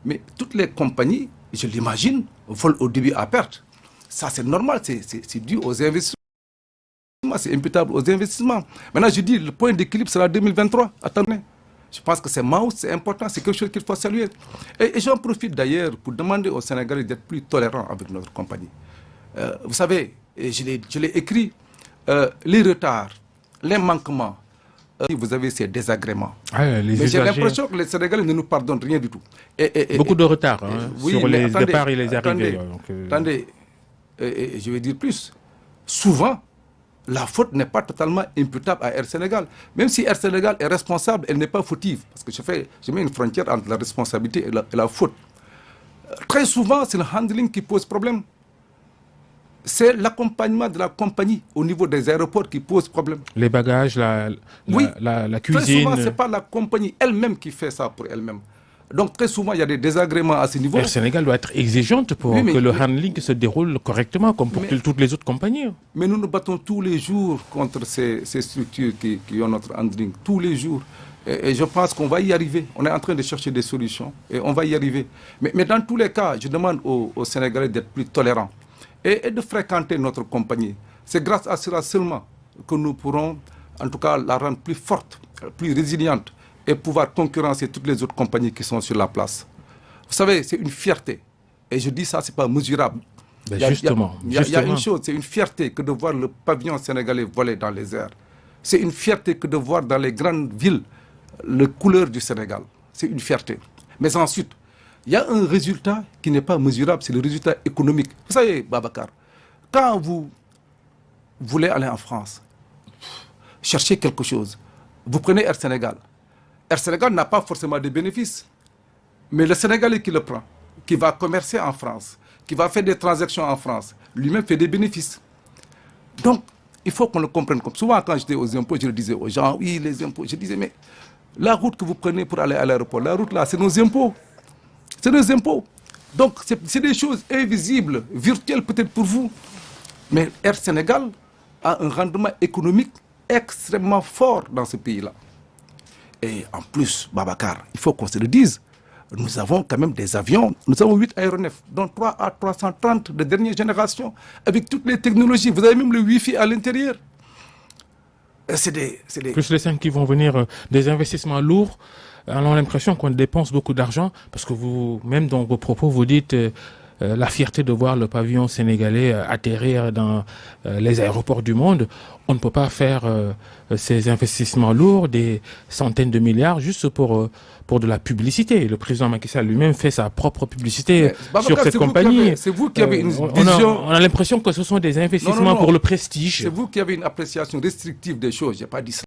Mais toutes les compagnies, je l'imagine, volent au début à perte. Ça, c'est normal, c'est dû aux investissements. C'est imputable aux investissements. Maintenant, je dis, le point d'équilibre sera 2023. Attendez. Je pense que c'est Mao, c'est important, c'est quelque chose qu'il faut saluer. Et j'en profite d'ailleurs pour demander aux Sénégalais d'être plus tolérants avec notre compagnie. Vous savez, et je l'ai écrit, les retards, les manquements, vous avez ces désagréments. Mais j'ai l'impression que les Sénégalais ne nous pardonnent rien du tout. Beaucoup de retard oui, sur les attendez, départs et les arrivées. Attendez, je vais dire plus. Souvent, la faute n'est pas totalement imputable à Air Sénégal. Même si Air Sénégal est responsable, elle n'est pas fautive. Parce que je mets une frontière entre la responsabilité et la faute. Très souvent, c'est le handling qui pose problème. C'est l'accompagnement de la compagnie au niveau des aéroports qui pose problème. Les bagages, la cuisine. Très souvent, ce n'est pas la compagnie elle-même qui fait ça pour elle-même. Donc, très souvent, il y a des désagréments à ce niveau. Air Sénégal doit être exigeante pour que le handling se déroule correctement, comme pour toutes les autres compagnies. Mais nous nous battons tous les jours contre ces structures qui ont notre handling. Tous les jours. Et je pense qu'on va y arriver. On est en train de chercher des solutions et on va y arriver. Mais dans tous les cas, je demande aux Sénégalais d'être plus tolérants et de fréquenter notre compagnie. C'est grâce à cela seulement que nous pourrons, en tout cas, la rendre plus forte, plus résiliente et pouvoir concurrencer toutes les autres compagnies qui sont sur la place. Vous savez, c'est une fierté. Et je dis ça, ce n'est pas mesurable. Justement. Il y a une chose, c'est une fierté que de voir le pavillon sénégalais voler dans les airs. C'est une fierté que de voir dans les grandes villes les couleurs du Sénégal. C'est une fierté. Mais ensuite, il y a un résultat qui n'est pas mesurable, c'est le résultat économique. Vous savez, Babacar, quand vous voulez aller en France, chercher quelque chose, vous prenez Air Sénégal. Air Sénégal n'a pas forcément de bénéfices. Mais le Sénégalais qui le prend, qui va commercer en France, qui va faire des transactions en France, lui-même fait des bénéfices. Donc, il faut qu'on le comprenne. Comme souvent, quand j'étais aux impôts, je le disais aux gens, oui, les impôts. Je disais, mais la route que vous prenez pour aller à l'aéroport, la route là, c'est nos impôts. C'est nos impôts. Donc, c'est des choses invisibles, virtuelles peut-être pour vous. Mais Air Sénégal a un rendement économique extrêmement fort dans ce pays-là. Et en plus, Babacar, il faut qu'on se le dise, nous avons quand même des avions, nous avons 8 aéronefs, dont 3 A330 de dernière génération, avec toutes les technologies. Vous avez même le Wi-Fi à l'intérieur. Plus les 5 qui vont venir, des investissements lourds. On a l'impression qu'on dépense beaucoup d'argent, parce que vous, même dans vos propos, vous dites la fierté de voir le pavillon sénégalais atterrir dans les aéroports du monde. On ne peut pas faire ces investissements lourds, des centaines de milliards, juste pour de la publicité. Le président Macky Sall lui-même fait sa propre publicité sur cette compagnie. C'est vous qui avez une vision... On a l'impression que ce sont des investissements pour le prestige. C'est vous qui avez une appréciation restrictive des choses. Je n'ai pas dit ça.